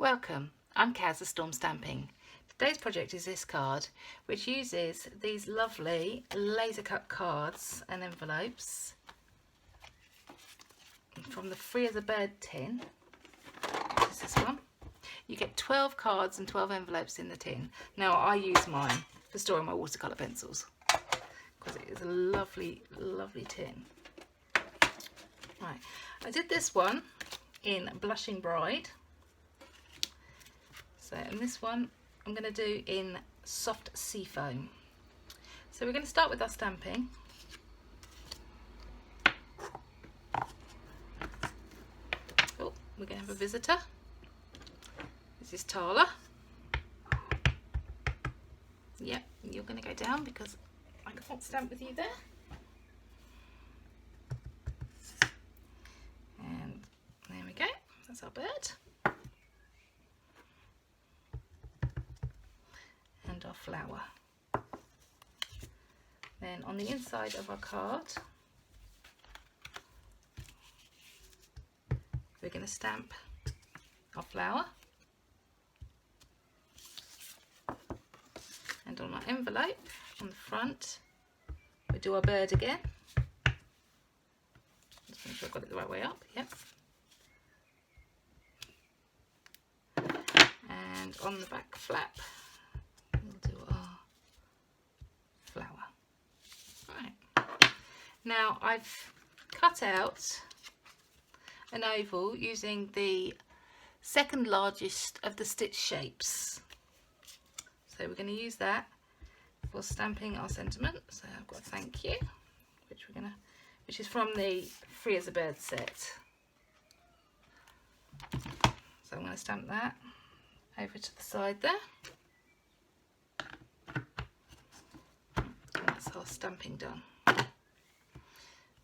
Welcome, I'm Kaz of Storm Stamping. Today's project is this card, which uses these lovely laser cut cards and envelopes from the Free as a Bird tin. This is this one. You get 12 cards and 12 envelopes in the tin. Now I use mine for storing my watercolour pencils because it is a lovely, lovely tin. Right, I did this one in Blushing Bride. So, and this one I'm going to do in Soft Seafoam. So we're going to start with our stamping. Oh, we're going to have a visitor. This is Tala. Yep, you're going to go down because I can't stamp with you there. And there we go, that's our bird. And our flower. Then on the inside of our card, we're going to stamp our flower. And on our envelope, on the front, we do our bird again. Just make sure I've got it the right way up, yep. And on the back flap, we'll do our flower. Right. Now I've cut out an oval using the second largest of the stitch shapes. So we're going to use that for stamping our sentiment. So I've got a thank you, which is from the Free as a Bird set. So I'm going to stamp that over to the side there. And that's our stamping done.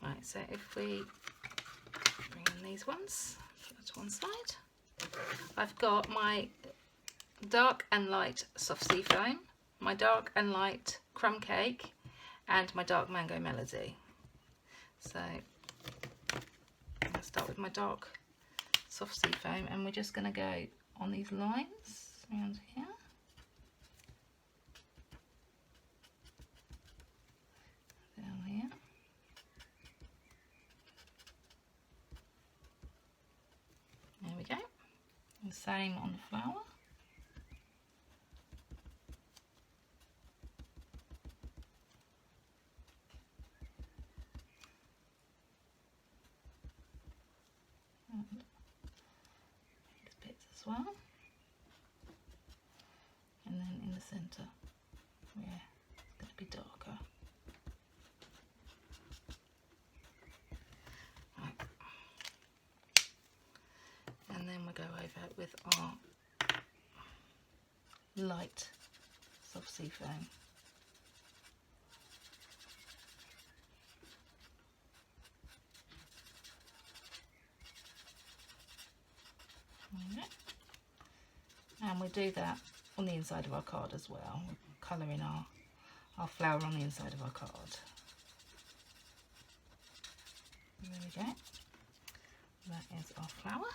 Right, so if we bring in these ones, put that to one side. I've got my dark and light soft sea foam, my dark and light crumb cake, and my dark mango melody. So I'm going to start with my dark soft sea foam, and we're just going to go on these lines around here. Down here. There we go. And same on the flower. These bits as well, and then in the centre, yeah, it's going to be darker. Right. And then we go over it with our light soft sea foam. And we do that on the inside of our card as well. We're colouring our flower on the inside of our card. There we go. That is our flower.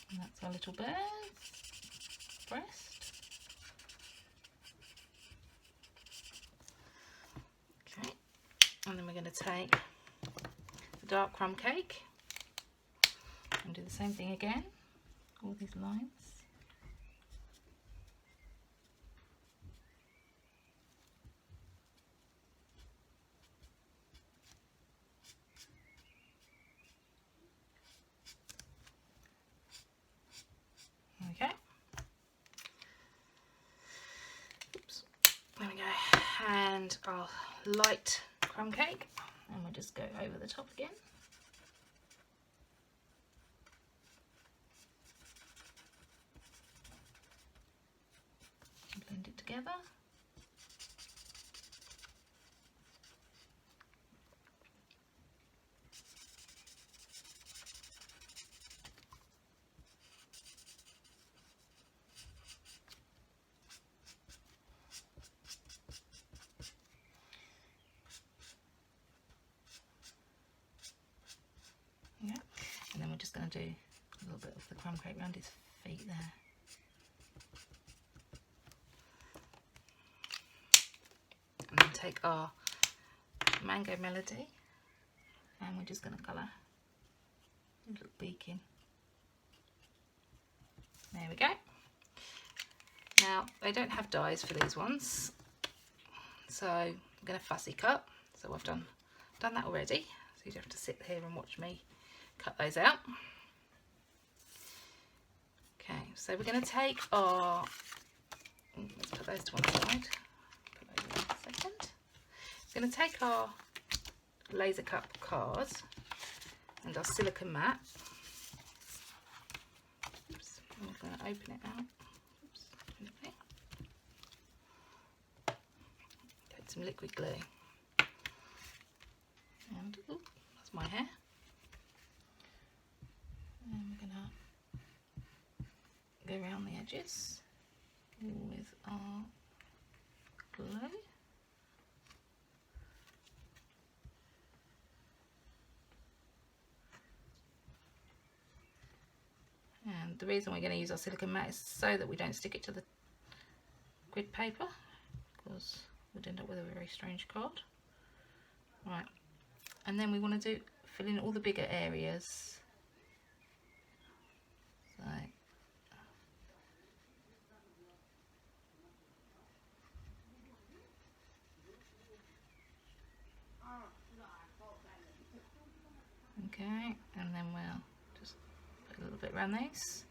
And that's our little bird's breast. And then we're going to take the dark crumb cake and do the same thing again, all these lines. Okay. Oops. There we go. And our light crumb cake, and we'll just go over the top again. Blend it together. do a little bit of the crumb cake around his feet there. And then take our Mango Melody and we're just going to colour a little beak in. There we go. Now they don't have dies for these ones, so I'm going to fussy cut. So I've done that already, so you don't have to sit here and watch me cut those out. Okay, so we're going to take our, let's put those to one side, put those in a second. We're going to take our laser cut card and our silicone mat. Oops, I'm going to open it out. Oops, okay. Get some liquid glue. And ooh, that's my hair. And we're going to go around the edges with our glue. And the reason we're going to use our silicone mat is so that we don't stick it to the grid paper, because we'd end up with a very strange card. Right, and then we want to fill in all the bigger areas. So okay, and then we'll just put a little bit around these.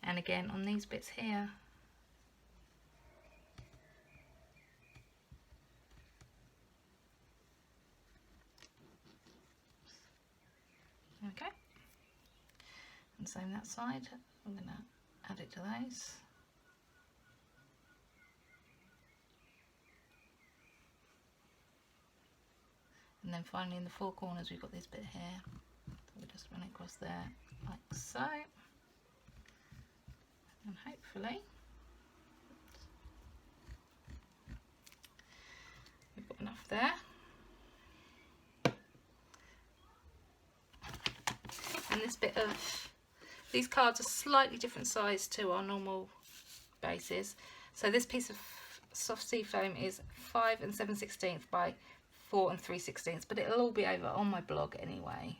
And again on these bits here. Okay, and same that side. I'm going to add it to those. And then finally in the four corners we've got this bit here. So we'll just run it across there like so. And hopefully we've got enough there. And this bit of, these cards are slightly different size to our normal bases. So this piece of soft sea foam is 5 7/16 by 4 3/16, but it'll all be over on my blog anyway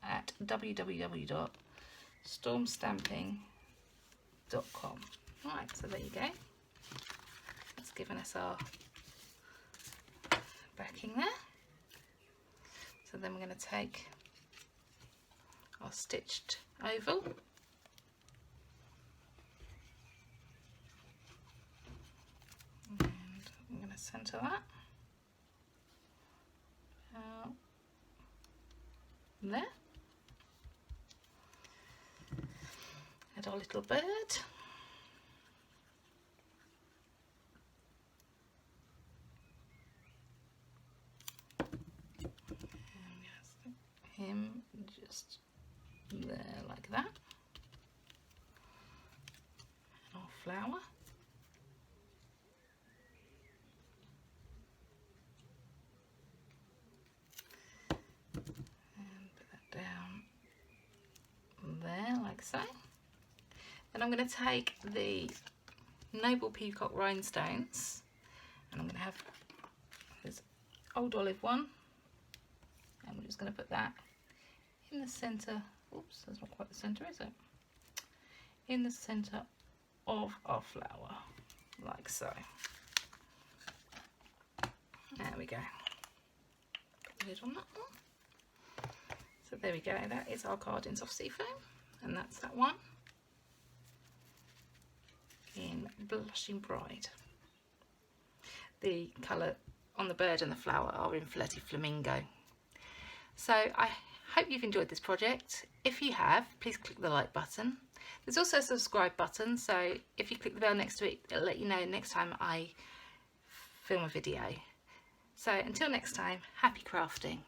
at www.stormstamping.com. Right, so there you go. That's given us our backing there. So then we're going to take our stitched oval and I'm going to centre that out there. Add our little bird. Him just there like that. And our flower. And put that down there like so. Then I'm going to take the Noble Peacock rhinestones and I'm going to have this old olive one, and we're just going to put that in the centre. Oops, that's not quite the centre, is it? In the centre of our flower, like so. There we go. Lid on that one. So there we go, that is our card in soft sea foam, and that's that one in Blushing Bride. The colour on the bird and the flower are in Flirty Flamingo. So I hope you've enjoyed this project. If you have, please click the like button. There's also a subscribe button, so if you click the bell next to it, it'll let you know next time I film a video. So until next time, happy crafting.